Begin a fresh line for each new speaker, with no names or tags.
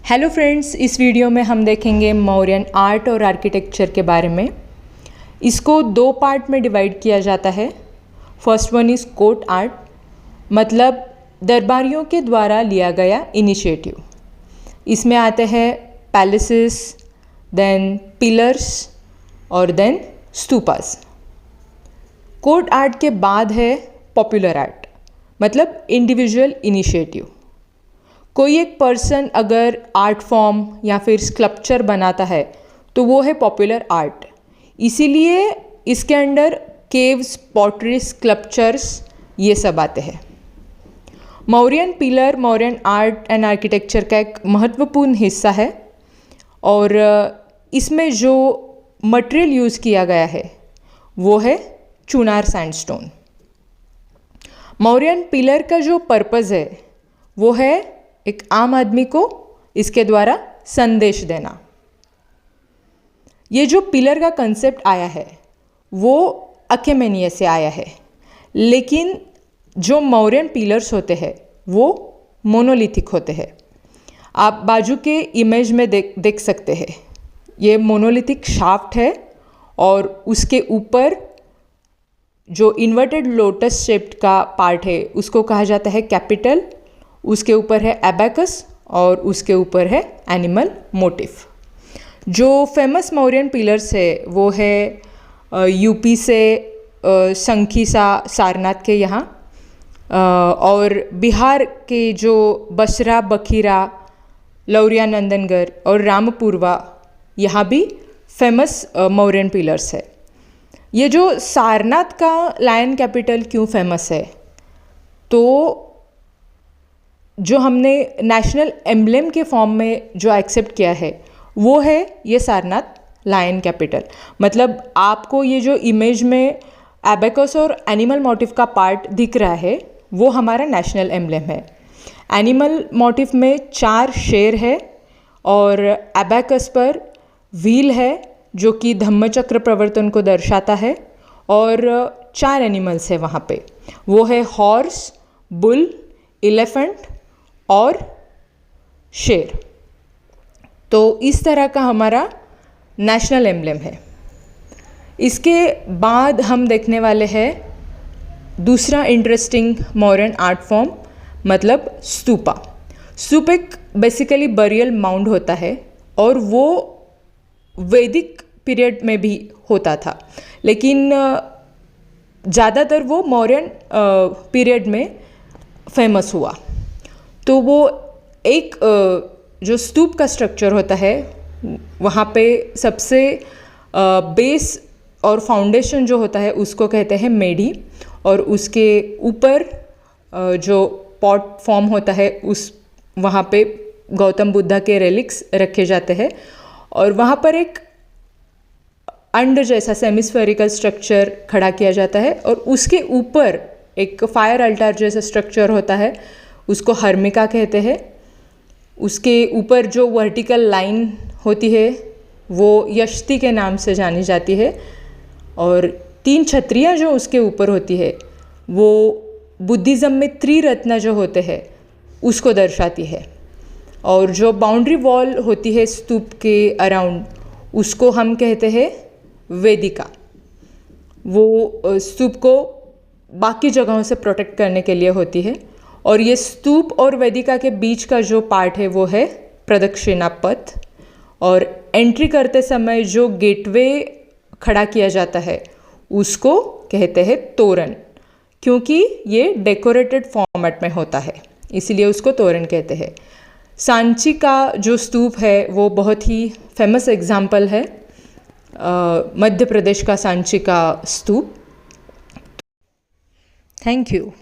Hello friends, इस video में हम देखेंगे मौर्यन आर्ट और आर्किटेक्चर के बारे में। इसको दो पार्ट में डिवाइड किया जाता है। First one is court art, मतलब दरबारियों के द्वारा लिया गया इनिशिएटिव। इसमें आते हैं पैलेसेस, देन पिलर्स और देन स्तूपास। कोर्ट आर्ट के बाद है पॉपुलर आर्ट, मतलब इंडिविजुअल इनिशिएटिव। कोई एक पर्सन अगर आर्ट फॉर्म या फिर स्कल्पचर बनाता है तो वो है पॉपुलर आर्ट। इसीलिए इसके अंडर केव्स, पॉटरी, स्कल्पचर्स ये सब आते हैं। Mauryan pillar Mauryan art and architecture का एक महत्वपूर्ण हिस्सा है और इसमें जो मटेरियल यूज़ किया गया है वो है चुनार सैंडस्टोन। मौर्यन पिलर का जो पर्पज़ है वो है एक आम आदमी को इसके द्वारा संदेश देना। ये जो पिलर का कंसेप्ट आया है वो अकेमेनिया से आया है, लेकिन जो मौर्यन पिलर्स होते हैं वो मोनोलिथिक होते हैं। आप बाजू के इमेज में देख सकते हैं, ये मोनोलिथिक शाफ्ट है और उसके ऊपर जो इन्वर्टेड लोटस शेप्ड का पार्ट है उसको कहा जाता है कैपिटल। उसके ऊपर है एबैकस और उसके ऊपर है एनिमल मोटिफ। जो फेमस मौर्यन पिलर्स है वो है यूपी से शंखीसा सारनाथ के यहाँ, और बिहार के जो बसरा, बखीरा, लौरिया, नंदनगढ़ और रामपुरवा यहाँ भी फेमस मौर्यन पिलर्स है। ये जो सारनाथ का लायन कैपिटल क्यों फेमस है, तो जो हमने नेशनल एम्ब्लेम के फॉर्म में जो एक्सेप्ट किया है वो है ये सारनाथ लायन कैपिटल। मतलब आपको ये जो इमेज में एबैकस और एनिमल मोटिफ का पार्ट दिख रहा है वो हमारा नेशनल एम्ब्लेम है। एनिमल मोटिफ में 4 शेर है और एबैकस पर व्हील है जो कि धम्मचक्र प्रवर्तन को दर्शाता है, और 4 एनिमल्स है वहाँ पे। वो है हॉर्स, बुल, एलिफेंट और शेर। तो इस तरह का हमारा नेशनल एम्ब्लेम है। इसके बाद हम देखने वाले हैं दूसरा इंटरेस्टिंग मौर्यन आर्ट फॉर्म, मतलब स्तूपा। स्तूप एक बेसिकली बरियल माउंड होता है और वो वैदिक पीरियड में भी होता था, लेकिन ज़्यादातर वो मौर्यन पीरियड में फेमस हुआ। तो वो एक जो स्तूप का स्ट्रक्चर होता है वहाँ पे सबसे बेस और फाउंडेशन जो होता है उसको कहते हैं मेढ़ी, और उसके ऊपर जो पॉट फॉर्म होता है उस वहाँ पे गौतम बुद्धा के रेलिक्स रखे जाते हैं, और वहाँ पर एक अंड जैसा सेमिस्फेरिकल स्ट्रक्चर खड़ा किया जाता है, और उसके ऊपर एक फायर अल्टार जैसा स्ट्रक्चर होता है, उसको हर्मिका कहते हैं। उसके ऊपर जो वर्टिकल लाइन होती है वो यष्टि के नाम से जानी जाती है, और 3 छतरियाँ जो उसके ऊपर होती है वो बुद्धिज़्म में त्रिरत्न जो होते हैं उसको दर्शाती है। और जो बाउंड्री वॉल होती है स्तूप के अराउंड उसको हम कहते हैं वेदिका। वो स्तूप को बाकी जगहों से प्रोटेक्ट करने के लिए होती है। और ये स्तूप और वेदिका के बीच का जो पार्ट है वो है प्रदक्षिणा पथ, और एंट्री करते समय जो गेटवे खड़ा किया जाता है उसको कहते हैं तोरण, क्योंकि ये डेकोरेटेड फॉर्मेट में होता है इसीलिए उसको तोरण कहते हैं। सांची का जो स्तूप है वो बहुत ही फेमस एग्जाम्पल है, मध्य प्रदेश का सांची का स्तूप। Thank you.